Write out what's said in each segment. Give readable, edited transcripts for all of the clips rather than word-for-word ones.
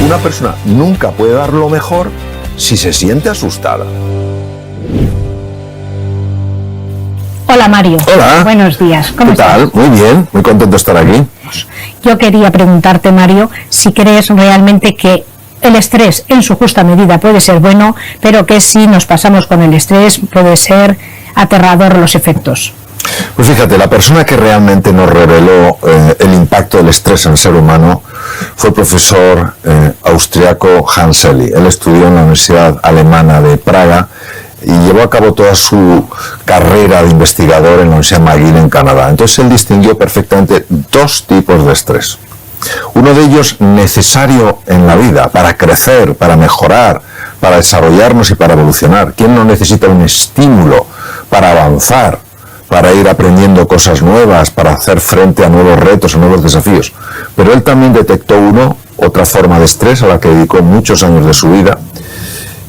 una persona nunca puede dar lo mejor si se siente asustada. Hola Mario. Hola. Buenos días. ¿Cómo estás? ¿Qué tal? Muy bien, muy contento de estar aquí. Yo quería preguntarte, Mario, si crees realmente que el estrés en su justa medida puede ser bueno, pero que si nos pasamos con el estrés puede ser aterrador los efectos. Pues fíjate, la persona que realmente nos reveló el impacto del estrés en el ser humano fue el profesor austriaco Hans Selye. Él estudió en la Universidad Alemana de Praga y llevó a cabo toda su carrera de investigador en la Universidad McGill en Canadá. Entonces él distinguió perfectamente dos tipos de estrés. Uno de ellos necesario en la vida, para crecer, para mejorar, para desarrollarnos y para evolucionar. ¿Quién no necesita un estímulo para avanzar, para ir aprendiendo cosas nuevas, para hacer frente a nuevos retos, a nuevos desafíos? Pero él también detectó otra forma de estrés a la que dedicó muchos años de su vida,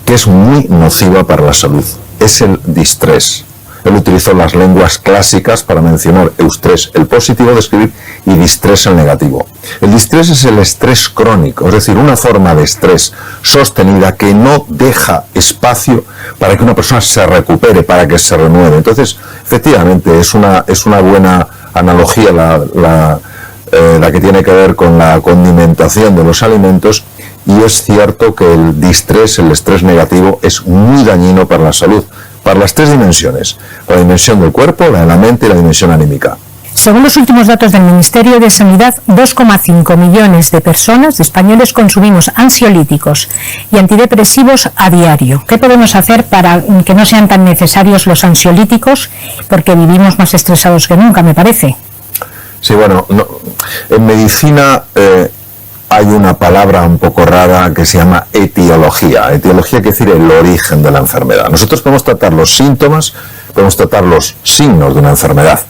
que es muy nociva para la salud. Es el distrés. Él utilizó las lenguas clásicas para mencionar eustrés, el positivo de escribir, y distrés, el negativo. El distrés es el estrés crónico, es decir, una forma de estrés sostenida que no deja espacio para que una persona se recupere, para que se renueve. Entonces, efectivamente, es una buena analogía la que tiene que ver con la condimentación de los alimentos, y es cierto que el distrés, el estrés negativo, es muy dañino para la salud, para las tres dimensiones: la dimensión del cuerpo, la de la mente y la dimensión anímica. Según los últimos datos del Ministerio de Sanidad, 2,5 millones de personas, de españoles, consumimos ansiolíticos y antidepresivos a diario. ¿Qué podemos hacer para que no sean tan necesarios los ansiolíticos? Porque vivimos más estresados que nunca, me parece. Sí, bueno, en medicina hay una palabra un poco rara que se llama etiología. Etiología quiere decir el origen de la enfermedad. Nosotros podemos tratar los síntomas, podemos tratar los signos de una enfermedad.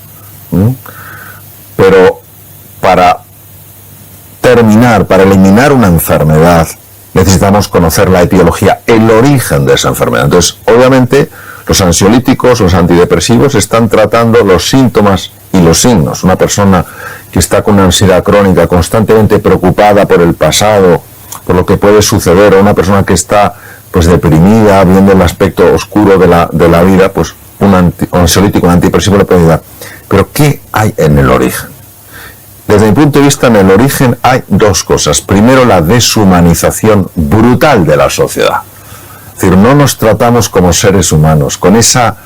Pero para eliminar una enfermedad, necesitamos conocer la etiología, el origen de esa enfermedad. Entonces, obviamente, los ansiolíticos, los antidepresivos están tratando los síntomas y los signos. Una persona que está con una ansiedad crónica, constantemente preocupada por el pasado, por lo que puede suceder, o una persona que está pues deprimida, viendo el aspecto oscuro de la vida, pues un ansiolítico, un antidepresivo le puede ayudar. Pero ¿qué hay en el origen? Desde mi punto de vista, en el origen hay dos cosas. Primero, la deshumanización brutal de la sociedad. Es decir, no nos tratamos como seres humanos, con esa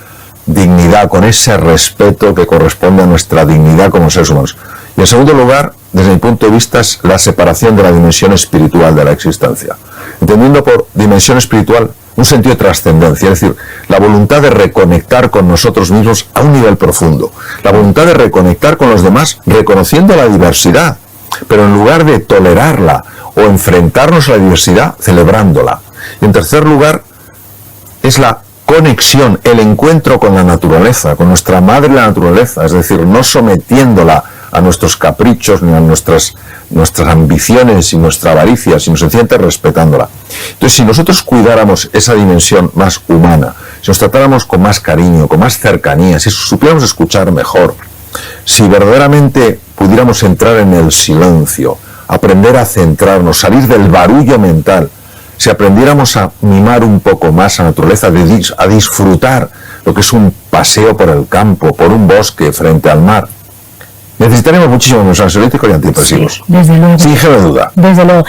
dignidad, con ese respeto que corresponde a nuestra dignidad como seres humanos. Y en segundo lugar, desde mi punto de vista, es la separación de la dimensión espiritual de la existencia. Entendiendo por dimensión espiritual un sentido de trascendencia, es decir, la voluntad de reconectar con nosotros mismos a un nivel profundo, la voluntad de reconectar con los demás reconociendo la diversidad, pero en lugar de tolerarla o enfrentarnos a la diversidad, celebrándola. Y en tercer lugar, es la conexión, el encuentro con la naturaleza, con nuestra madre la naturaleza, es decir, no sometiéndola a nuestros caprichos ni a nuestras ambiciones y nuestra avaricia, sino sencillamente respetándola. Entonces, si nosotros cuidáramos esa dimensión más humana, si nos tratáramos con más cariño, con más cercanía, si supiéramos escuchar mejor, si verdaderamente pudiéramos entrar en el silencio, aprender a centrarnos, salir del barullo mental, si aprendiéramos a mimar un poco más a la naturaleza, a disfrutar lo que es un paseo por el campo, por un bosque frente al mar, necesitaremos muchísimo menos ansiolíticos y antidepresivos. Sí, desde luego. Sin género de duda. Desde luego.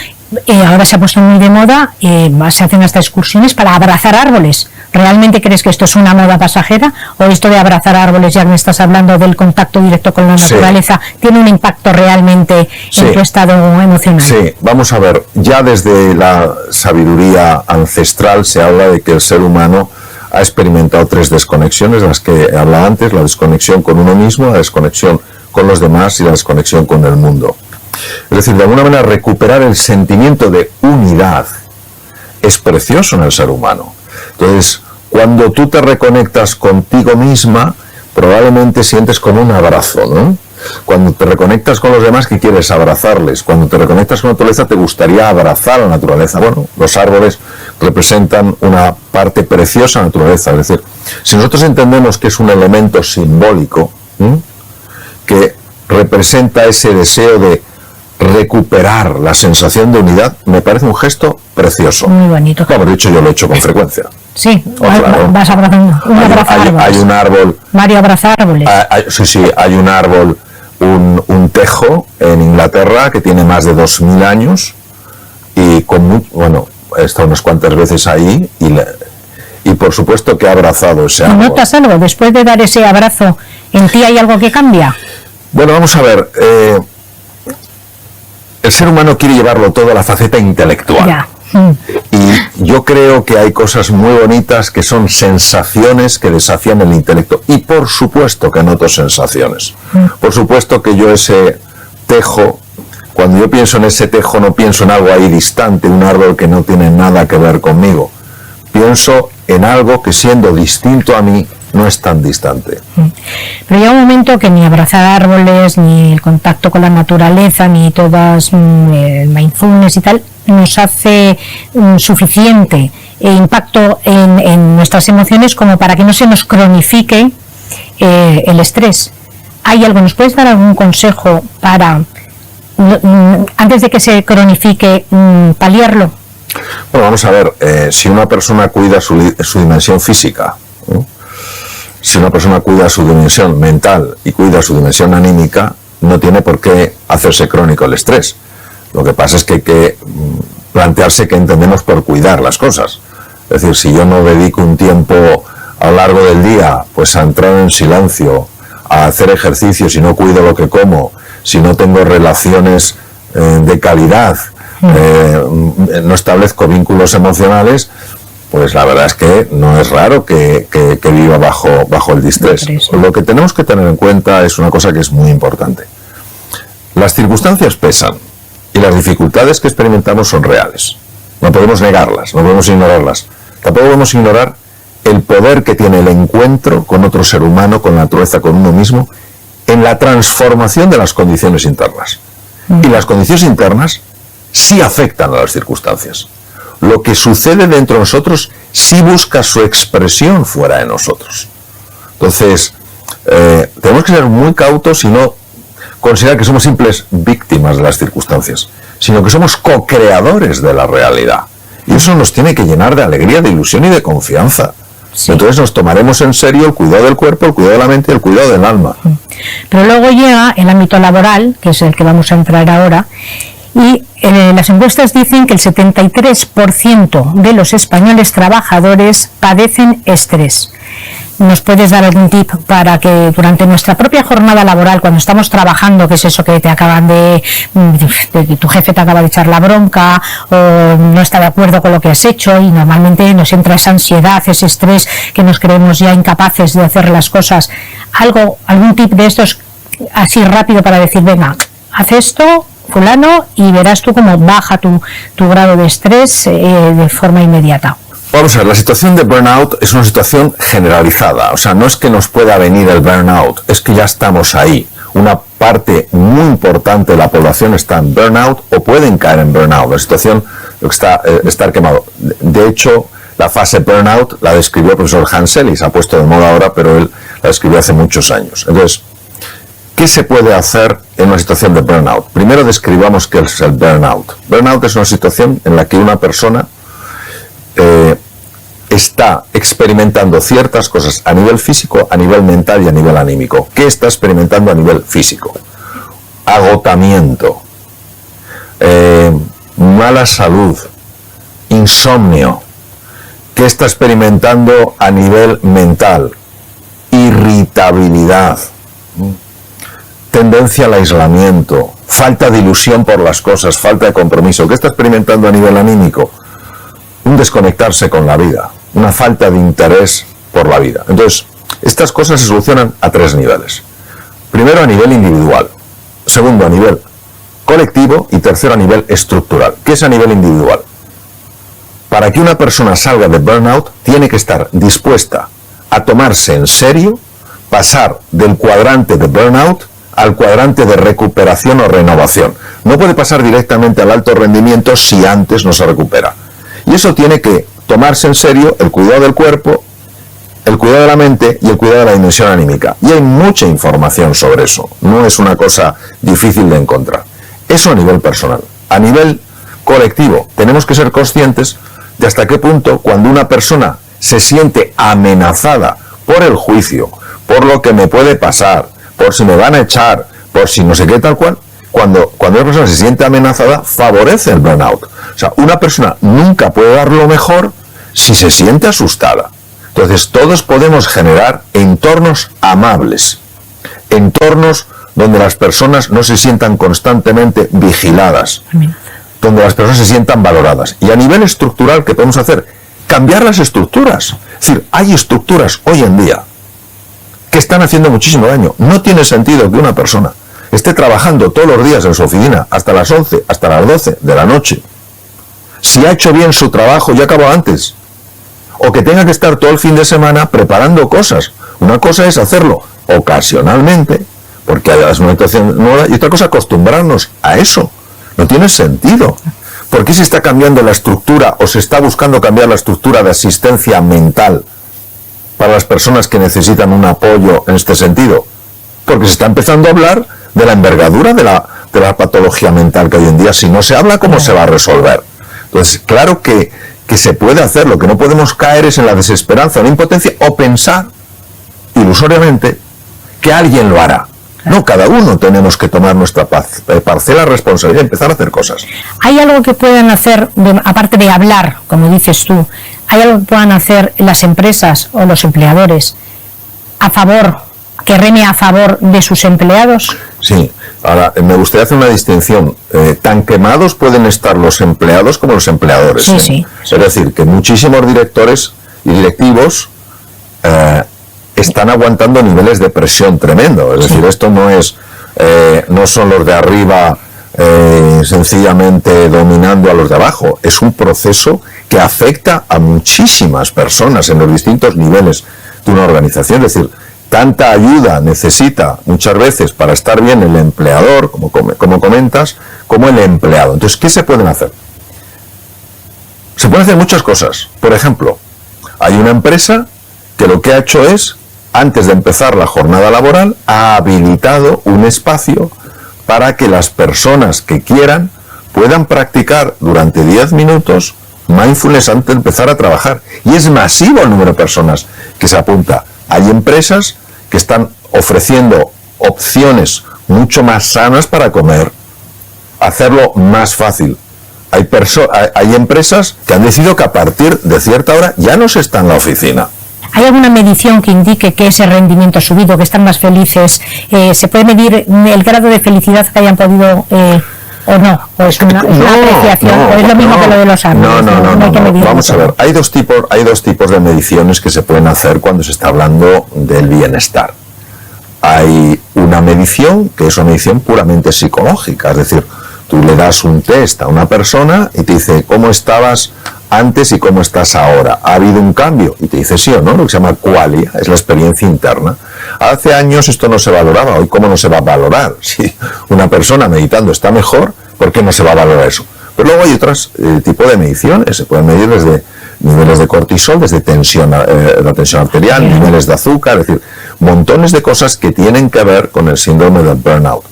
Ahora se ha puesto muy de moda, se hacen hasta excursiones para abrazar árboles. ¿Realmente crees que esto es una moda pasajera? ¿O esto de abrazar árboles, ya me estás hablando del contacto directo con la naturaleza, tiene un impacto realmente en tu estado emocional? Sí, vamos a ver, ya desde la sabiduría ancestral se habla de que el ser humano ha experimentado tres desconexiones, las que hablaba antes: la desconexión con uno mismo, la desconexión con los demás y la desconexión con el mundo. Es decir, de alguna manera recuperar el sentimiento de unidad es precioso en el ser humano. Entonces, cuando tú te reconectas contigo misma, probablemente sientes como un abrazo, ¿no? Cuando te reconectas con los demás, ¿qué quieres? Abrazarles. Cuando te reconectas con la naturaleza, te gustaría abrazar a la naturaleza. Bueno, los árboles representan una parte preciosa de la naturaleza. Es decir, si nosotros entendemos que es un elemento simbólico, que representa ese deseo de recuperar la sensación de unidad, me parece un gesto precioso. Muy bonito. Como de hecho yo lo he hecho con frecuencia. Sí, claro. Vas abrazando. Hay un árbol. Mario abraza árboles. Sí, hay un árbol, un tejo en Inglaterra que tiene más de 2000 años y he estado unas cuantas veces ahí y por supuesto que ha abrazado ese árbol. ¿Notas algo? Después de dar ese abrazo, ¿en ti hay algo que cambia? Bueno, vamos a ver. El ser humano quiere llevarlo todo a la faceta intelectual. Ya. Y yo creo que hay cosas muy bonitas que son sensaciones que desafían el intelecto. Y por supuesto que noto sensaciones. Por supuesto que yo ese tejo, cuando yo pienso en ese tejo no pienso en algo ahí distante, un árbol que no tiene nada que ver conmigo. Pienso en algo que siendo distinto a mí no es tan distante. Pero llega un momento que ni abrazar árboles, ni el contacto con la naturaleza, ni todas el mindfulness y tal, nos hace suficiente impacto en nuestras emociones como para que no se nos cronifique el estrés. ¿Hay algo? ¿Nos puedes dar algún consejo para, antes de que se cronifique, paliarlo? Bueno, vamos a ver, si una persona cuida su dimensión física, si una persona cuida su dimensión mental y cuida su dimensión anímica, no tiene por qué hacerse crónico el estrés. Lo que pasa es que hay que plantearse qué entendemos por cuidar las cosas. Es decir, si yo no dedico un tiempo a lo largo del día pues a entrar en silencio, a hacer ejercicio, si no cuido lo que como, si no tengo relaciones de calidad, no establezco vínculos emocionales, pues la verdad es que no es raro que viva bajo el distrés. Lo que tenemos que tener en cuenta es una cosa que es muy importante. Las circunstancias pesan y las dificultades que experimentamos son reales. No podemos negarlas, no podemos ignorarlas. Tampoco podemos ignorar el poder que tiene el encuentro con otro ser humano, con la naturaleza, con uno mismo, en la transformación de las condiciones internas. Y las condiciones internas sí afectan a las circunstancias. Lo que sucede dentro de nosotros sí busca su expresión fuera de nosotros. Entonces, tenemos que ser muy cautos y no considerar que somos simples víctimas de las circunstancias, sino que somos co-creadores de la realidad. Y eso nos tiene que llenar de alegría, de ilusión y de confianza. Sí. Entonces nos tomaremos en serio el cuidado del cuerpo, el cuidado de la mente y el cuidado del alma. Pero luego llega el ámbito laboral, que es el que vamos a entrar ahora, y las encuestas dicen que el 73% de los españoles trabajadores padecen estrés. ¿Nos puedes dar algún tip para que durante nuestra propia jornada laboral, cuando estamos trabajando, que es eso que te acaban tu jefe te acaba de echar la bronca o no está de acuerdo con lo que has hecho y normalmente nos entra esa ansiedad, ese estrés que nos creemos ya incapaces de hacer las cosas? ¿Algún tip de estos así rápido para decir, venga, haz esto, fulano, y verás tú cómo baja tu grado de estrés de forma inmediata? Vamos a ver, la situación de burnout es una situación generalizada, o sea, no es que nos pueda venir el burnout, es que ya estamos ahí. Una parte muy importante de la población está en burnout o pueden caer en burnout, la situación está estar quemado. De hecho, la fase burnout la describió el profesor Hans Selye, se ha puesto de moda ahora, pero él la describió hace muchos años. Entonces, ¿qué se puede hacer en una situación de burnout? Primero describamos qué es el burnout. Burnout es una situación en la que una persona está experimentando ciertas cosas a nivel físico, a nivel mental y a nivel anímico. ¿Qué está experimentando a nivel físico? Agotamiento, mala salud, insomnio. ¿Qué está experimentando a nivel mental? Irritabilidad, tendencia al aislamiento, falta de ilusión por las cosas, falta de compromiso. ¿Qué está experimentando a nivel anímico? Un desconectarse con la vida, una falta de interés por la vida. Entonces, estas cosas se solucionan a 3 niveles. Primero, a nivel individual. Segundo, a nivel colectivo. Y tercero, a nivel estructural. ¿Qué es a nivel individual? Para que una persona salga de burnout, tiene que estar dispuesta a tomarse en serio, pasar del cuadrante de burnout al cuadrante de recuperación o renovación. No puede pasar directamente al alto rendimiento si antes no se recupera. Y eso tiene que tomarse en serio el cuidado del cuerpo, el cuidado de la mente y el cuidado de la dimensión anímica. Y hay mucha información sobre eso, no es una cosa difícil de encontrar. Eso a nivel personal. A nivel colectivo, tenemos que ser conscientes de hasta qué punto cuando una persona se siente amenazada por el juicio, por lo que me puede pasar, por si me van a echar, por si no sé qué tal cual, cuando una persona se siente amenazada, favorece el burnout. O sea, una persona nunca puede dar lo mejor si se siente asustada. Entonces, todos podemos generar entornos amables, entornos donde las personas no se sientan constantemente vigiladas, donde las personas se sientan valoradas. Y a nivel estructural, ¿qué podemos hacer? Cambiar las estructuras. Es decir, hay estructuras hoy en día que están haciendo muchísimo daño. No tiene sentido que una persona esté trabajando todos los días en su oficina hasta las 11, hasta las 12 de la noche. Si ha hecho bien su trabajo y acabó antes. O que tenga que estar todo el fin de semana preparando cosas. Una cosa es hacerlo ocasionalmente, porque hay una situación nueva, y otra cosa acostumbrarnos a eso. No tiene sentido. ¿Por qué se está cambiando la estructura o se está buscando cambiar la estructura de asistencia mental para las personas que necesitan un apoyo en este sentido? Porque se está empezando a hablar de la envergadura de la patología mental que hoy en día, si no se habla, ¿cómo se va a resolver? Entonces, claro que se puede hacer. Lo que no podemos caer es en la desesperanza, en la impotencia, o pensar ilusoriamente que alguien lo hará. No, cada uno tenemos que tomar nuestra parcela de responsabilidad y empezar a hacer cosas. ¿Hay algo que puedan hacer, aparte de hablar, como dices tú, hay algo que puedan hacer las empresas o los empleadores que reme a favor de sus empleados? Sí, ahora me gustaría hacer una distinción. Tan quemados pueden estar los empleados como los empleadores. Sí, sí. Es decir, que muchísimos directores y directivos están aguantando niveles de presión tremendo. Es decir, esto no son los de arriba sencillamente dominando a los de abajo. Es un proceso que afecta a muchísimas personas en los distintos niveles de una organización. Es decir, tanta ayuda necesita muchas veces para estar bien el empleador, como comentas, como el empleado. Entonces, ¿qué se pueden hacer? Se pueden hacer muchas cosas. Por ejemplo, hay una empresa que lo que ha hecho es, antes de empezar la jornada laboral, ha habilitado un espacio para que las personas que quieran puedan practicar durante 10 minutos mindfulness antes de empezar a trabajar. Y es masivo el número de personas que se apunta. Hay empresas que están ofreciendo opciones mucho más sanas para comer, hacerlo más fácil. Hay empresas que han decidido que a partir de cierta hora ya no se está en la oficina. ¿Hay alguna medición que indique que ese rendimiento ha subido, que están más felices? ¿Se puede medir el grado de felicidad que hayan podido o no? ¿O es una apreciación? ¿O es lo mismo que lo de los años? No. Vamos a ver, hay dos tipos de mediciones que se pueden hacer cuando se está hablando del bienestar. Hay una medición que es una medición puramente psicológica, es decir, tú le das un test a una persona y te dice cómo estabas antes y cómo estás ahora. ¿Ha habido un cambio? Y te dice sí o no, lo que se llama qualia, es la experiencia interna. Hace años esto no se valoraba, hoy ¿cómo no se va a valorar? Si una persona meditando está mejor, ¿por qué no se va a valorar eso? Pero luego hay otros tipos de mediciones, se pueden medir desde niveles de cortisol, desde la tensión arterial, niveles de azúcar, es decir, montones de cosas que tienen que ver con el síndrome del burnout.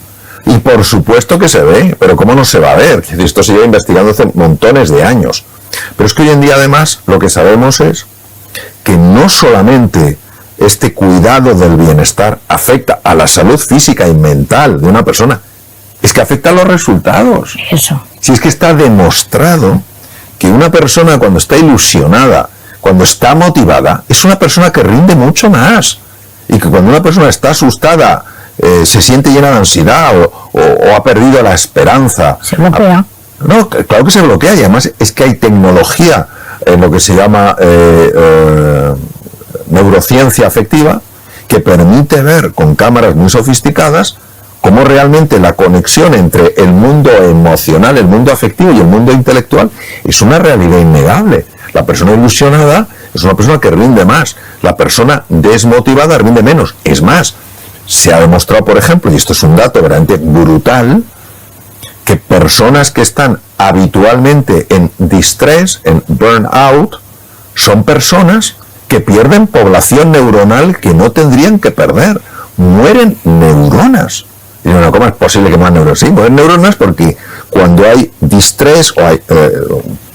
Y por supuesto que se ve, pero ¿cómo no se va a ver? Esto se lleva investigando hace montones de años. Pero es que hoy en día además lo que sabemos es que no solamente este cuidado del bienestar afecta a la salud física y mental de una persona, es que afecta a los resultados. Eso. Si es que está demostrado que una persona cuando está ilusionada, cuando está motivada, es una persona que rinde mucho más. Y que cuando una persona está asustada, se siente llena de ansiedad o ha perdido la esperanza. Se bloquea. No, claro que se bloquea, y además es que hay tecnología en lo que se llama neurociencia afectiva que permite ver con cámaras muy sofisticadas cómo realmente la conexión entre el mundo emocional, el mundo afectivo y el mundo intelectual es una realidad innegable. La persona ilusionada es una persona que rinde más, la persona desmotivada rinde menos. Es más, se ha demostrado, por ejemplo, y esto es un dato verdaderamente brutal, que personas que están habitualmente en distrés, en burnout, son personas que pierden población neuronal que no tendrían que perder. Mueren neuronas. Y bueno, ¿cómo es posible que más neuronas? Sí, pues neuronas porque cuando hay distrés o hay,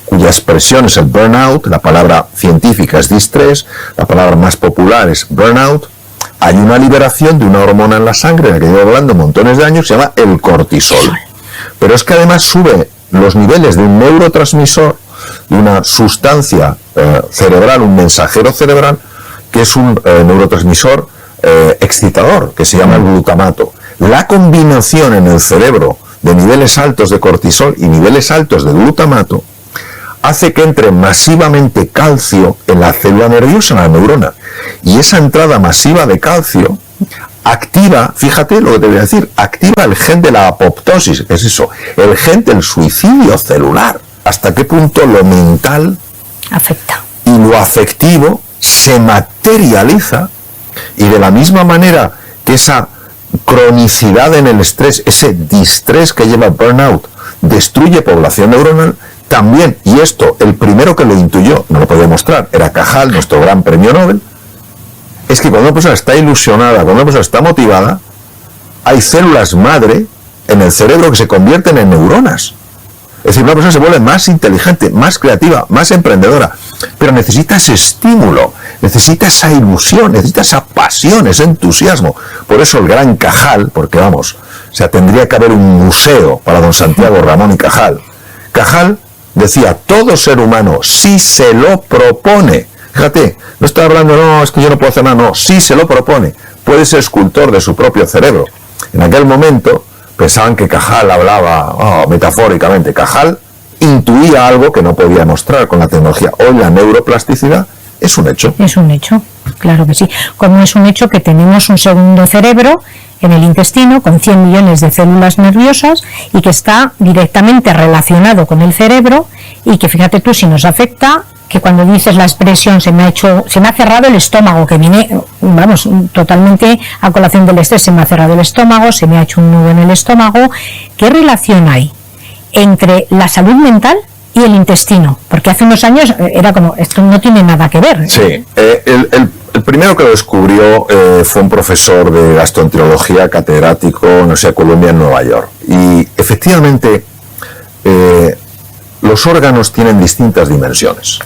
cuya expresión es el burnout, la palabra científica es distrés, la palabra más popular es burnout, hay una liberación de una hormona en la sangre, de la que llevo hablando montones de años, se llama el cortisol. Pero es que además sube los niveles de un neurotransmisor, de una sustancia cerebral, un mensajero cerebral, que es un neurotransmisor excitador, que se llama el glutamato. La combinación en el cerebro de niveles altos de cortisol y niveles altos de glutamato hace que entre masivamente calcio en la célula nerviosa, en la neurona. Y esa entrada masiva de calcio activa, fíjate lo que te voy a decir, activa el gen de la apoptosis, que es eso, el gen del suicidio celular. ¿Hasta qué punto lo mental afecta y lo afectivo se materializa? Y de la misma manera que esa cronicidad en el estrés, ese distrés que lleva burnout, destruye población neuronal, también, y esto, el primero que lo intuyó, no lo puedo demostrar, era Cajal, nuestro gran premio Nobel, es que cuando una persona está ilusionada, cuando una persona está motivada, hay células madre en el cerebro que se convierten en neuronas. Es decir, una persona se vuelve más inteligente, más creativa, más emprendedora, pero necesita ese estímulo, necesita esa ilusión, necesita esa pasión, ese entusiasmo. Por eso el gran Cajal, porque vamos, o sea, tendría que haber un museo para don Santiago Ramón y Cajal. Cajal decía, todo ser humano, si se lo propone, fíjate, no está hablando, no, es que yo no puedo hacer nada, no, si se lo propone, puede ser escultor de su propio cerebro. En aquel momento pensaban que Cajal hablaba metafóricamente. Cajal intuía algo que no podía mostrar con la tecnología. Hoy la neuroplasticidad es un hecho. Es un hecho, claro que sí. Como es un hecho que tenemos un segundo cerebro en el intestino con 100 millones de células nerviosas y que está directamente relacionado con el cerebro y que fíjate tú si nos afecta, que cuando dices la expresión se me ha cerrado el estómago, que viene, vamos, totalmente a colación del estrés, se me ha cerrado el estómago, se me ha hecho un nudo en el estómago. ¿Qué relación hay entre la salud mental y el intestino? Porque hace unos años era como, esto no tiene nada que ver. Sí, el primero que lo descubrió fue un profesor de gastroenterología, catedrático en la Universidad de Columbia en Nueva York. Y efectivamente los órganos tienen distintas dimensiones.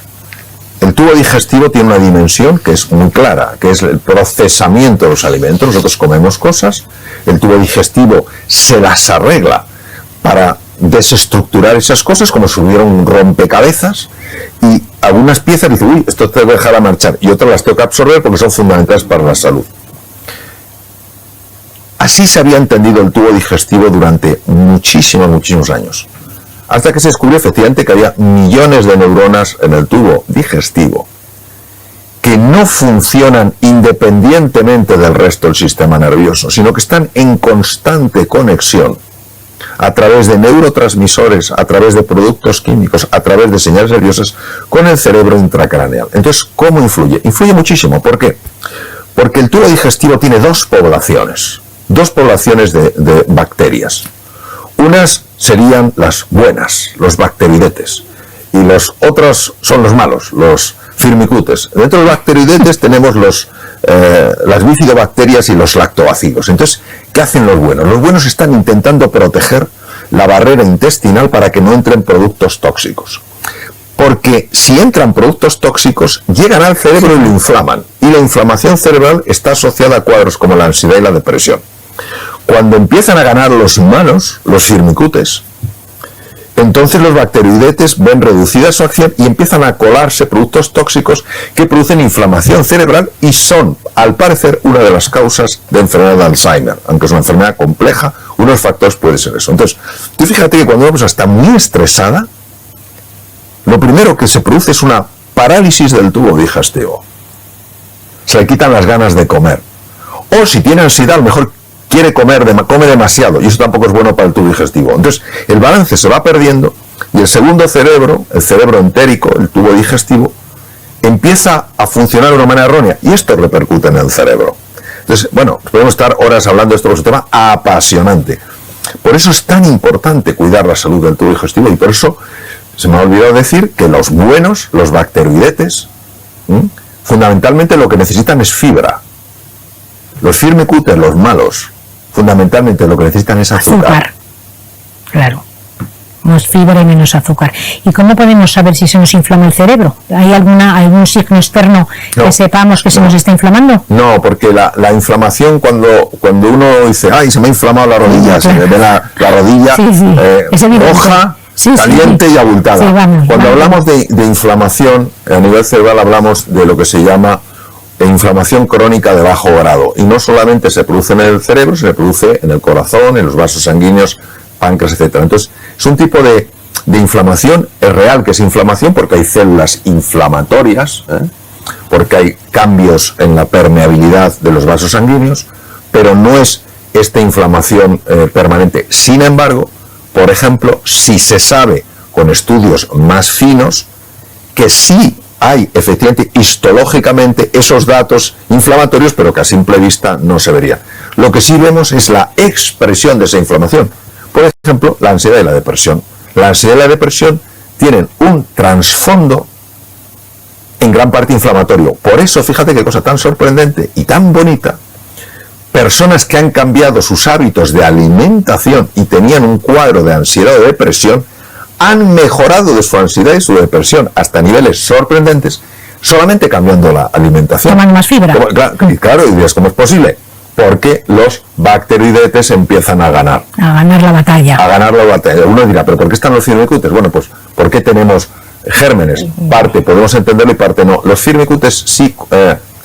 El tubo digestivo tiene una dimensión que es muy clara, que es el procesamiento de los alimentos. Nosotros comemos cosas, el tubo digestivo se las arregla para desestructurar esas cosas como si hubiera un rompecabezas, y algunas piezas dicen, uy, esto tengo que dejar a marchar, y otras las tengo que absorber porque son fundamentales para la salud. Así se había entendido el tubo digestivo durante muchísimos años, hasta que se descubrió efectivamente que había millones de neuronas en el tubo digestivo que no funcionan independientemente del resto del sistema nervioso, sino que están en constante conexión a través de neurotransmisores, a través de productos químicos, a través de señales nerviosas con el cerebro intracraneal. Entonces, ¿cómo influye? Influye muchísimo. ¿Por qué? Porque el tubo digestivo tiene dos poblaciones de bacterias. Unas serían las buenas, los bacteridetes, y los otros son los malos, los firmicutes. Dentro de los bacteridetes tenemos las bifidobacterias y los lactobacilos. Entonces, ¿qué hacen los buenos? Los buenos están intentando proteger la barrera intestinal para que no entren productos tóxicos. Porque si entran productos tóxicos, llegan al cerebro y lo inflaman. Y la inflamación cerebral está asociada a cuadros como la ansiedad y la depresión. Cuando empiezan a ganar los malos, los firmicutes, entonces los bacteridetes ven reducida su acción y empiezan a colarse productos tóxicos que producen inflamación cerebral y son, al parecer, una de las causas de enfermedad de Alzheimer. Aunque es una enfermedad compleja, uno de los factores puede ser eso. Entonces, tú fíjate que cuando una persona está muy estresada, lo primero que se produce es una parálisis del tubo digestivo. Se le quitan las ganas de comer. O si tiene ansiedad, a lo mejor come demasiado, y eso tampoco es bueno para el tubo digestivo. Entonces, el balance se va perdiendo y el segundo cerebro, el cerebro entérico, el tubo digestivo, empieza a funcionar de una manera errónea, y esto repercute en el cerebro. Entonces, bueno, podemos estar horas hablando de esto, es un tema apasionante. Por eso es tan importante cuidar la salud del tubo digestivo, y por eso se me ha olvidado decir que los buenos, los bacteridetes, fundamentalmente lo que necesitan es fibra. Los firmicutes, los malos, fundamentalmente lo que necesitan es azúcar. Claro. Más fibra y menos azúcar. ¿Y cómo podemos saber si se nos inflama el cerebro? ¿Hay algún signo externo que sepamos que se nos está inflamando? No, porque la inflamación, cuando uno dice, ay, se me ha inflamado la rodilla, se me ve la rodilla roja, caliente y abultada. Cuando hablamos de inflamación, a nivel cerebral hablamos de lo que se llama inflamación crónica de bajo grado. Y no solamente se produce en el cerebro, se produce en el corazón, en los vasos sanguíneos, páncreas, etcétera. Entonces, es un tipo de inflamación, es real que es inflamación porque hay células inflamatorias, porque hay cambios en la permeabilidad de los vasos sanguíneos, pero no es esta inflamación permanente. Sin embargo, por ejemplo, si se sabe con estudios más finos que sí hay efectivamente histológicamente esos datos inflamatorios, pero que a simple vista no se verían. Lo que sí vemos es la expresión de esa inflamación. Por ejemplo, la ansiedad y la depresión. La ansiedad y la depresión tienen un trasfondo en gran parte inflamatorio. Por eso, fíjate qué cosa tan sorprendente y tan bonita. Personas que han cambiado sus hábitos de alimentación y tenían un cuadro de ansiedad o de depresión, han mejorado de su ansiedad y su depresión hasta niveles sorprendentes solamente cambiando la alimentación. Toman más fibra. Claro, y dices, ¿cómo es posible? Porque los bacteroidetes empiezan a ganar. A ganar la batalla. A ganar la batalla. Uno dirá, ¿pero por qué están los firmicutes? Bueno, pues porque tenemos gérmenes. Parte podemos entenderlo y parte no. Los firmicutes sí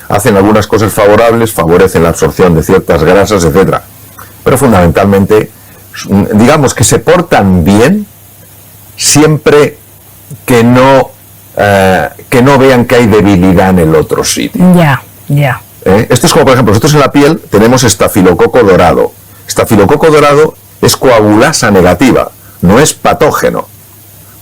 hacen algunas cosas favorables, favorecen la absorción de ciertas grasas, etcétera. Pero fundamentalmente, digamos que se portan bien siempre que no vean que hay debilidad en el otro sitio. Ya. Esto es como, por ejemplo, nosotros en la piel tenemos estafilococo dorado. Estafilococo dorado es coagulasa negativa, no es patógeno.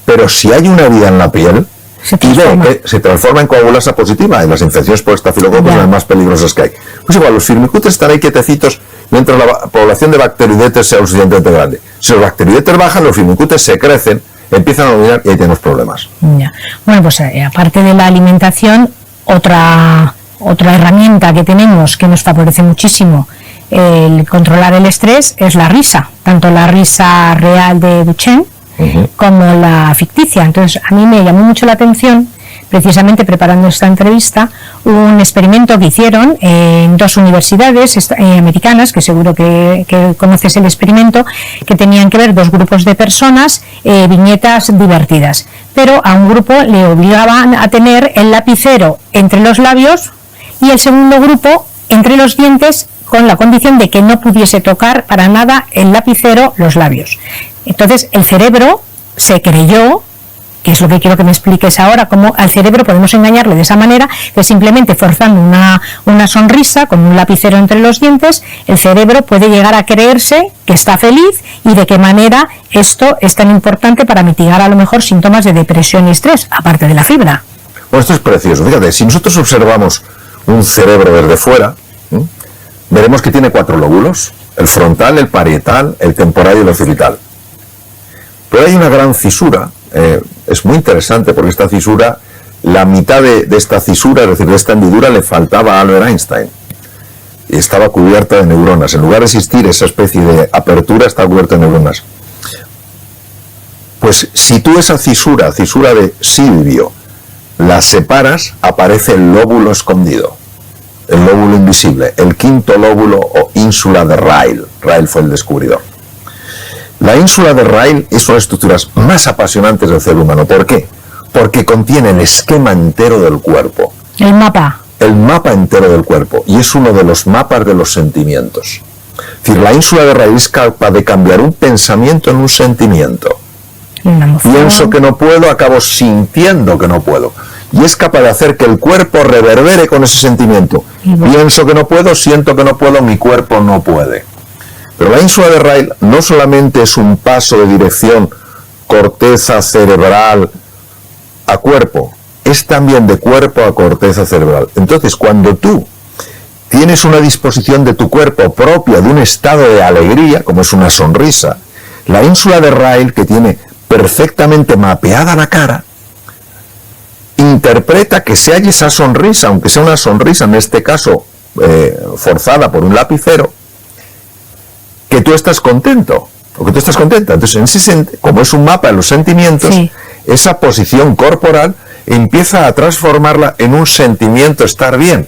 Pero si hay una herida en la piel se transforma en coagulasa positiva, y las infecciones por estafilococo son las más peligrosas que hay. Pues igual, los firmicutes están ahí quietecitos mientras la población de bacteroidetes sea lo suficientemente grande. Si los bacteroidetes bajan, los firmicutes se crecen, empiezan a dominar y ahí tenemos problemas. Ya. Bueno, pues aparte de la alimentación, otra herramienta que tenemos que nos favorece muchísimo el controlar el estrés es la risa, tanto la risa real de Duchenne como la ficticia. Entonces, a mí me llamó mucho la atención, precisamente preparando esta entrevista, un experimento que hicieron en 2 universidades americanas, que seguro que conoces el experimento, que tenían que ver 2 grupos de personas, viñetas divertidas. Pero a un grupo le obligaban a tener el lapicero entre los labios y el segundo grupo entre los dientes, con la condición de que no pudiese tocar para nada el lapicero los labios. Entonces el cerebro se creyó, que es lo que quiero que me expliques ahora, cómo al cerebro podemos engañarle de esa manera, que simplemente forzando una sonrisa con un lapicero entre los dientes, el cerebro puede llegar a creerse que está feliz, y de qué manera esto es tan importante para mitigar a lo mejor síntomas de depresión y estrés, aparte de la fibra. Bueno, esto es precioso. Fíjate, si nosotros observamos un cerebro desde fuera, veremos que tiene 4 lóbulos: el frontal, el parietal, el temporal y el occipital. Pero hay una gran fisura, es muy interesante porque esta fisura, la mitad de esta fisura, es decir, de esta hendidura, le faltaba a Albert Einstein. Y estaba cubierta de neuronas. En lugar de existir esa especie de apertura, está cubierta de neuronas. Pues si tú esa fisura de Silvio, la separas, aparece el lóbulo escondido, el lóbulo invisible, el 5º lóbulo o ínsula de Ryle. Ryle fue el descubridor. La ínsula de Ryle es una de las estructuras más apasionantes del ser humano. ¿Por qué? Porque contiene el esquema entero del cuerpo. El mapa. El mapa entero del cuerpo. Y es uno de los mapas de los sentimientos. Es decir, la ínsula de Ryle es capaz de cambiar un pensamiento en un sentimiento. Pienso que no puedo, acabo sintiendo que no puedo. Y es capaz de hacer que el cuerpo reverbere con ese sentimiento. Pienso que no puedo, siento que no puedo, mi cuerpo no puede. Pero la ínsula de Ryle no solamente es un paso de dirección corteza cerebral a cuerpo, es también de cuerpo a corteza cerebral. Entonces, cuando tú tienes una disposición de tu cuerpo propia de un estado de alegría, como es una sonrisa, la ínsula de Ryle, que tiene perfectamente mapeada la cara, interpreta que se halla esa sonrisa, aunque sea una sonrisa en este caso forzada por un lapicero, que tú estás contento, o que tú estás contenta. Entonces, como es un mapa de los sentimientos, sí, esa posición corporal empieza a transformarla en un sentimiento estar bien.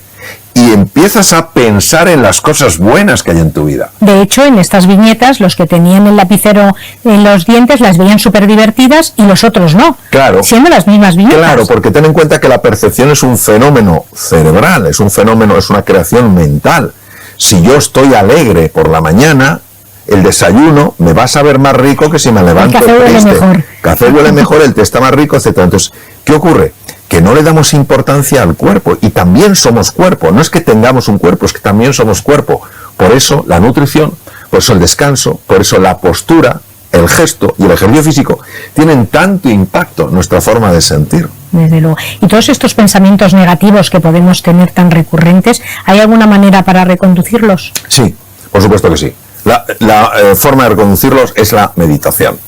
Y empiezas a pensar en las cosas buenas que hay en tu vida. De hecho, en estas viñetas, los que tenían el lapicero en los dientes las veían súper divertidas y los otros no. Claro. Siendo las mismas viñetas. Claro, porque ten en cuenta que la percepción es un fenómeno cerebral, es un fenómeno, es una creación mental. Si yo estoy alegre por la mañana, el desayuno me va a saber más rico que si me levanto triste. El café huele mejor. El café huele mejor, el té está más rico, etc. Entonces, ¿qué ocurre? Que no le damos importancia al cuerpo, y también somos cuerpo. No es que tengamos un cuerpo, es que también somos cuerpo. Por eso la nutrición, por eso el descanso, por eso la postura, el gesto y el ejercicio físico tienen tanto impacto en nuestra forma de sentir. Desde luego. Y todos estos pensamientos negativos que podemos tener tan recurrentes, ¿hay alguna manera para reconducirlos? Sí, por supuesto que sí. La forma de reconducirlos es la meditación.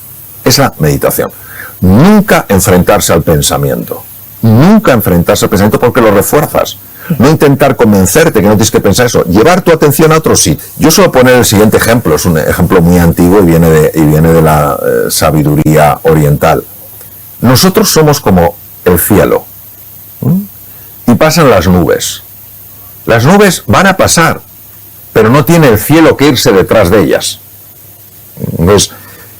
Es la meditación. Nunca enfrentarse al pensamiento. Nunca enfrentarse al pensamiento porque lo refuerzas. No intentar convencerte que no tienes que pensar eso. Llevar tu atención a otro sitio. Yo suelo poner el siguiente ejemplo. Es un ejemplo muy antiguo y viene de la sabiduría oriental. Nosotros somos como el cielo. Y pasan las nubes. Las nubes van a pasar, pero no tiene el cielo que irse detrás de ellas. Entonces,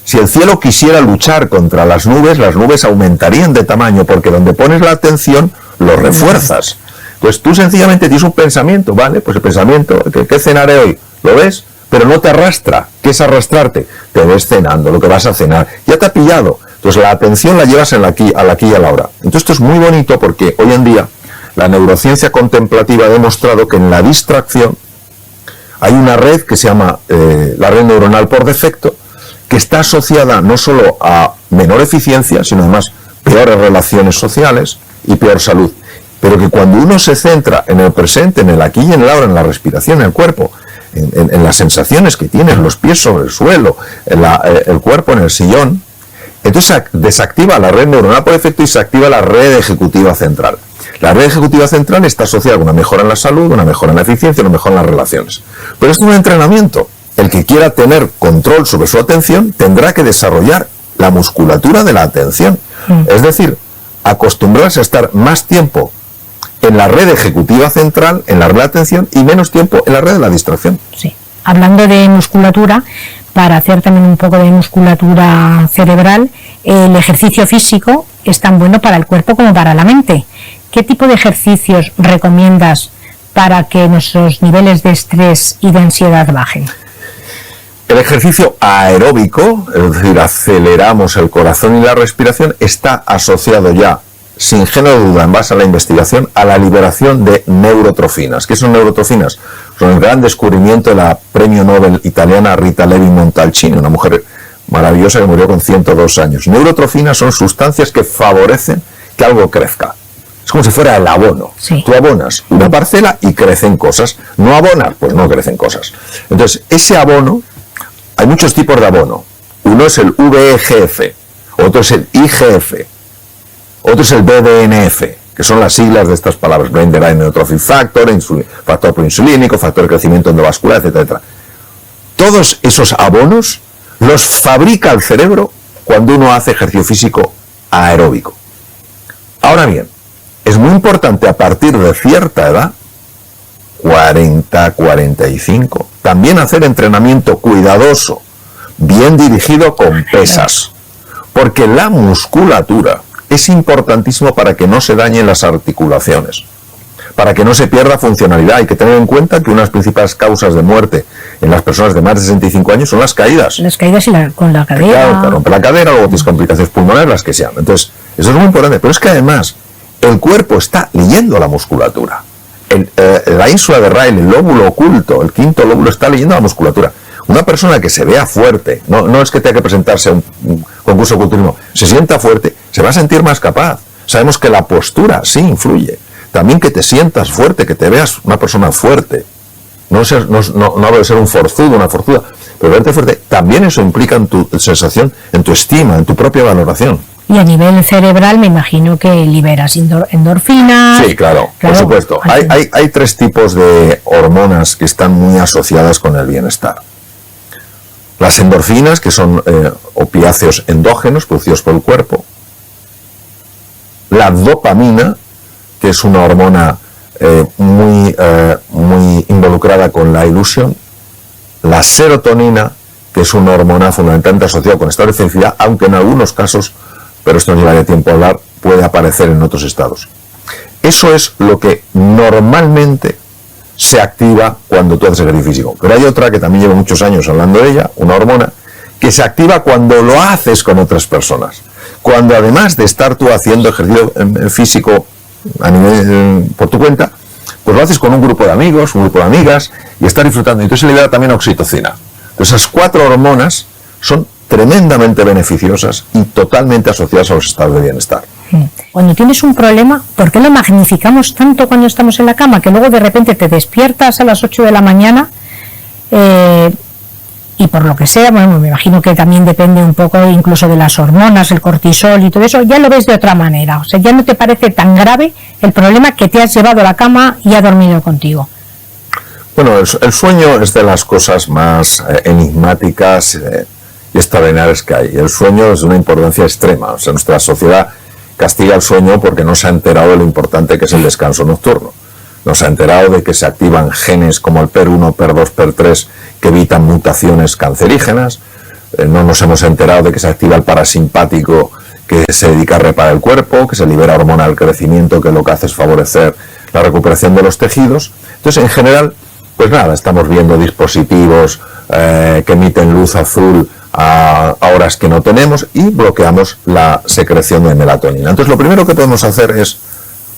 si el cielo quisiera luchar contra las nubes aumentarían de tamaño, porque donde pones la atención, lo refuerzas. Entonces tú sencillamente tienes un pensamiento, ¿vale? Pues el pensamiento, ¿qué cenaré hoy? ¿Lo ves? Pero no te arrastra. ¿Qué es arrastrarte? Te ves cenando, lo que vas a cenar. Ya te ha pillado. Entonces la atención la llevas al aquí y a la ahora. Entonces esto es muy bonito porque hoy en día la neurociencia contemplativa ha demostrado que en la distracción hay una red que se llama la red neuronal por defecto, que está asociada no solo a menor eficiencia, sino además peores relaciones sociales y peor salud. Pero que cuando uno se centra en el presente, en el aquí y en el ahora, en la respiración, en el cuerpo, en las sensaciones que tienes, los pies sobre el suelo, el cuerpo en el sillón, entonces desactiva la red neuronal por defecto y se activa la red ejecutiva central. La red ejecutiva central está asociada a una mejora en la salud, una mejora en la eficiencia, una mejora en las relaciones. Pero esto es un entrenamiento. El que quiera tener control sobre su atención tendrá que desarrollar la musculatura de la atención. Es decir, acostumbrarse a estar más tiempo en la red ejecutiva central, en la red de atención, y menos tiempo en la red de la distracción. Sí. Hablando de musculatura, para hacer también un poco de musculatura cerebral, el ejercicio físico es tan bueno para el cuerpo como para la mente. ¿Qué tipo de ejercicios recomiendas para que nuestros niveles de estrés y de ansiedad bajen? El ejercicio aeróbico, es decir, aceleramos el corazón y la respiración, está asociado ya, sin género de duda, en base a la investigación, a la liberación de neurotrofinas. ¿Qué son neurotrofinas? Son el gran descubrimiento de la premio Nobel italiana Rita Levi-Montalcini, una mujer maravillosa que murió con 102 años. Neurotrofinas son sustancias que favorecen que algo crezca. Es como si fuera el abono. Sí. Tú abonas una parcela y crecen cosas. No abonas, pues no crecen cosas. Entonces, ese abono, hay muchos tipos de abono. Uno es el VEGF, otro es el IGF, otro es el BDNF, que son las siglas de estas palabras: Brain Derived Neurotrophic Factor, factor proinsulínico, factor de crecimiento endovascular, etcétera. Todos esos abonos los fabrica el cerebro cuando uno hace ejercicio físico aeróbico. Ahora bien, es muy importante a partir de cierta edad, 40, 45, también hacer entrenamiento cuidadoso, bien dirigido con pesas, porque la musculatura es importantísimo para que no se dañen las articulaciones, para que no se pierda funcionalidad. Hay que tener en cuenta que una de las principales causas de muerte en las personas de más de 65 años son las caídas. Las caídas y con la cadera. Claro, te rompe la cadera, luego tienes complicaciones pulmonares, las que sean. Entonces, eso es muy importante. Pero es que además, el cuerpo está leyendo la musculatura. La ínsula de Rayleigh, el lóbulo oculto, el quinto lóbulo, está leyendo la musculatura. Una persona que se vea fuerte, no es que tenga que presentarse a un concurso de culturismo, se sienta fuerte, se va a sentir más capaz. Sabemos que la postura sí influye. También que te sientas fuerte, que te veas una persona fuerte. No hablo de ser un forzudo, una forzuda, pero verte fuerte, también eso implica en tu sensación, en tu estima, en tu propia valoración. Y a nivel cerebral me imagino que liberas endorfinas. Sí, claro, por supuesto. Hay tres tipos de hormonas que están muy asociadas con el bienestar. las endorfinas, que son opiáceos endógenos producidos por el cuerpo, la dopamina, que es una hormona muy involucrada con la ilusión, la serotonina, que es una hormona fundamentalmente asociada con estado de felicidad, aunque en algunos casos, pero esto no llevaría tiempo a hablar, puede aparecer en otros estados. Eso es lo que normalmente se activa cuando tú haces ejercicio físico. Pero hay otra que también llevo muchos años hablando de ella, una hormona, que se activa cuando lo haces con otras personas. Cuando además de estar tú haciendo ejercicio físico a nivel, por tu cuenta, pues lo haces con un grupo de amigos, un grupo de amigas, y estás disfrutando. Entonces se libera también oxitocina. Entonces esas 4 hormonas son tremendamente beneficiosas y totalmente asociadas a los estados de bienestar. Cuando tienes un problema, ¿por qué lo magnificamos tanto cuando estamos en la cama? Que luego de repente te despiertas a las 8 de la mañana y por lo que sea, bueno, me imagino que también depende un poco incluso de las hormonas, el cortisol y todo eso, ya lo ves de otra manera. O sea, ya no te parece tan grave el problema que te has llevado a la cama y ha dormido contigo. Bueno, el sueño es de las cosas más enigmáticas y extraordinarias que hay. El sueño es de una importancia extrema. O sea, nuestra sociedad castiga el sueño porque no se ha enterado de lo importante que es el descanso nocturno. No se ha enterado de que se activan genes como el PER1, PER2, PER3 que evitan mutaciones cancerígenas. No nos hemos enterado de que se activa el parasimpático que se dedica a reparar el cuerpo, que se libera hormona del crecimiento, que lo que hace es favorecer la recuperación de los tejidos. Entonces, en general, pues nada, estamos viendo dispositivos que emiten luz azul a horas que no tenemos y bloqueamos la secreción de melatonina. Entonces lo primero que podemos hacer es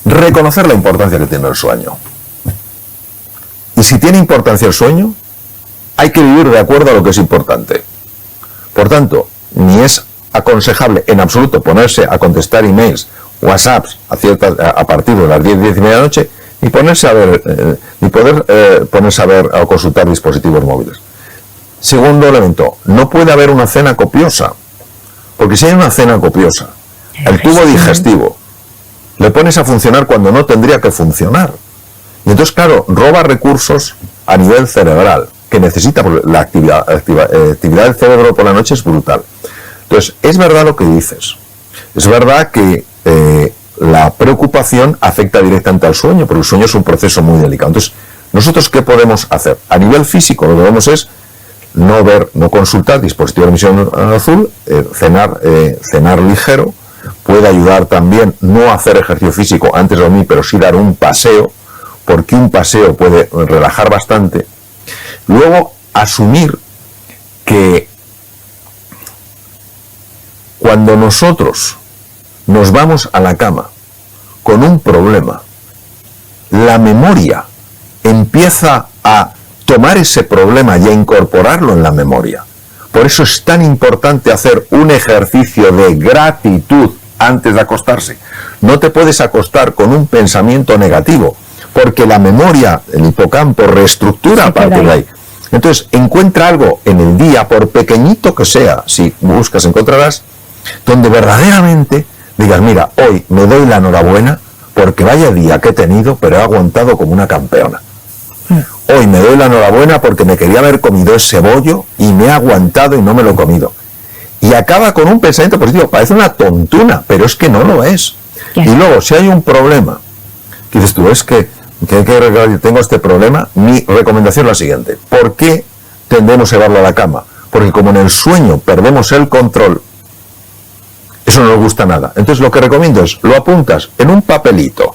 reconocer la importancia que tiene el sueño. Y si tiene importancia el sueño, hay que vivir de acuerdo a lo que es importante. Por tanto, ni es aconsejable en absoluto ponerse a contestar emails, WhatsApps a partir de las 10 y media de la noche, ni ponerse a ver, ni poder ponerse a ver o consultar dispositivos móviles. Segundo elemento, no puede haber una cena copiosa, porque si hay una cena copiosa, el tubo digestivo le pones a funcionar cuando no tendría que funcionar. Y entonces, claro, roba recursos a nivel cerebral, que necesita, porque la actividad del cerebro por la noche es brutal. Entonces, es verdad lo que dices. Es verdad que la preocupación afecta directamente al sueño, porque el sueño es un proceso muy delicado. Entonces, ¿nosotros qué podemos hacer? A nivel físico, lo que debemos es no consultar dispositivo de emisión azul, cenar ligero, puede ayudar también no hacer ejercicio físico antes de dormir, pero sí dar un paseo, porque un paseo puede relajar bastante. Luego, asumir que cuando nosotros nos vamos a la cama con un problema, la memoria empieza a tomar ese problema y a incorporarlo en la memoria. Por eso es tan importante hacer un ejercicio de gratitud antes de acostarse. No te puedes acostar con un pensamiento negativo, porque la memoria, el hipocampo, reestructura a partir de ahí. Entonces, encuentra algo en el día, por pequeñito que sea, si buscas encontrarás, donde verdaderamente digas, mira, hoy me doy la enhorabuena porque vaya día que he tenido, pero he aguantado como una campeona. Hoy me doy la enhorabuena porque me quería haber comido ese bollo y me he aguantado y no me lo he comido. Y acaba con un pensamiento positivo. Parece una tontuna, pero es que no lo es. Y luego, si hay un problema, que dices tú, es que tengo este problema, mi recomendación es la siguiente. ¿Por qué tendemos a llevarlo a la cama? Porque como en el sueño perdemos el control, eso no nos gusta nada. Entonces lo que recomiendo es, lo apuntas en un papelito,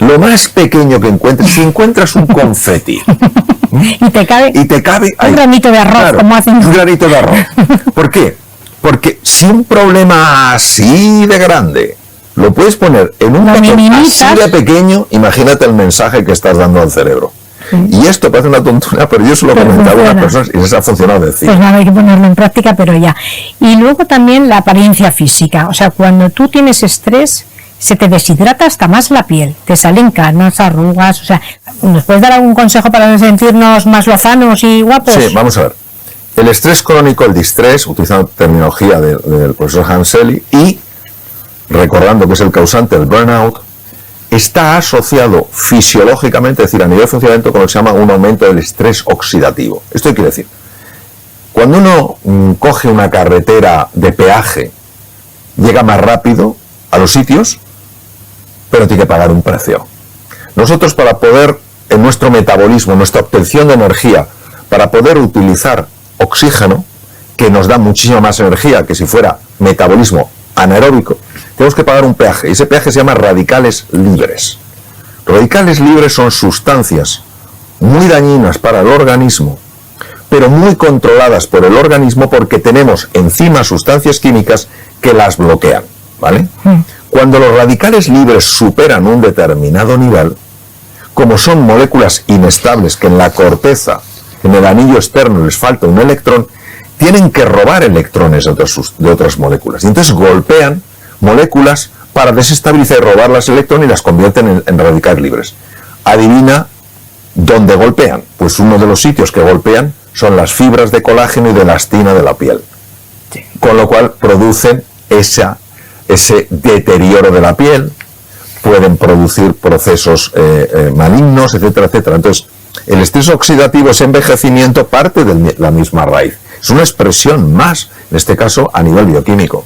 lo más pequeño que encuentres, si encuentras un confeti y te cabe ahí, un granito de arroz, claro, como hacen. Un granito de arroz. ¿Por qué? Porque si un problema así de grande lo puedes poner en un papel así de pequeño, imagínate el mensaje que estás dando al cerebro. Y esto parece una tontura, pero yo se lo comentaba a algunas personas y les ha funcionado decir. Pues nada, hay que ponerlo en práctica, pero ya. Y luego también la apariencia física. O sea, cuando tú tienes estrés, se te deshidrata hasta más la piel, te salen canas, arrugas. O sea, ¿nos puedes dar algún consejo para sentirnos más lozanos y guapos? Sí, vamos a ver. El estrés crónico, el distrés, utilizando terminología del profesor Hanseli, y recordando que es el causante del burnout, está asociado fisiológicamente, es decir, a nivel de funcionamiento, con lo que se llama un aumento del estrés oxidativo. Esto quiere decir, Cuando uno coge una carretera de peaje, llega más rápido a los sitios, pero tiene que pagar un precio. Nosotros, para poder, en nuestro metabolismo, nuestra obtención de energía, para poder utilizar oxígeno, que nos da muchísima más energía que si fuera metabolismo anaeróbico, tenemos que pagar un peaje, y ese peaje se llama radicales libres. Radicales libres son sustancias muy dañinas para el organismo, pero muy controladas por el organismo, porque tenemos encima sustancias químicas que las bloquean, ¿vale? Cuando los radicales libres superan un determinado nivel, como son moléculas inestables, que en la corteza, en el anillo externo les falta un electrón, tienen que robar electrones de otras moléculas, y entonces golpean moléculas para desestabilizar y robar las electrones y las convierten en radicales libres. Adivina dónde golpean. Pues uno de los sitios que golpean son las fibras de colágeno y de elastina de la piel, con lo cual producen ese deterioro de la piel, pueden producir procesos malignos, etcétera, etcétera. Entonces, el estrés oxidativo, ese envejecimiento, parte de la misma raíz. Es una expresión más, en este caso, a nivel bioquímico.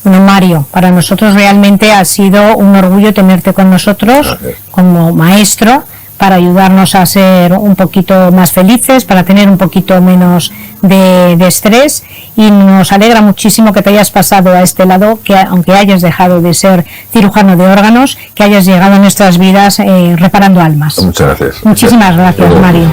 Bueno, Mario, para nosotros realmente ha sido un orgullo tenerte con nosotros. Gracias. Como maestro, para ayudarnos a ser un poquito más felices, para tener un poquito menos de estrés, y nos alegra muchísimo que te hayas pasado a este lado, que aunque hayas dejado de ser cirujano de órganos, que hayas llegado a nuestras vidas reparando almas. Muchas gracias. Muchísimas gracias, Mario.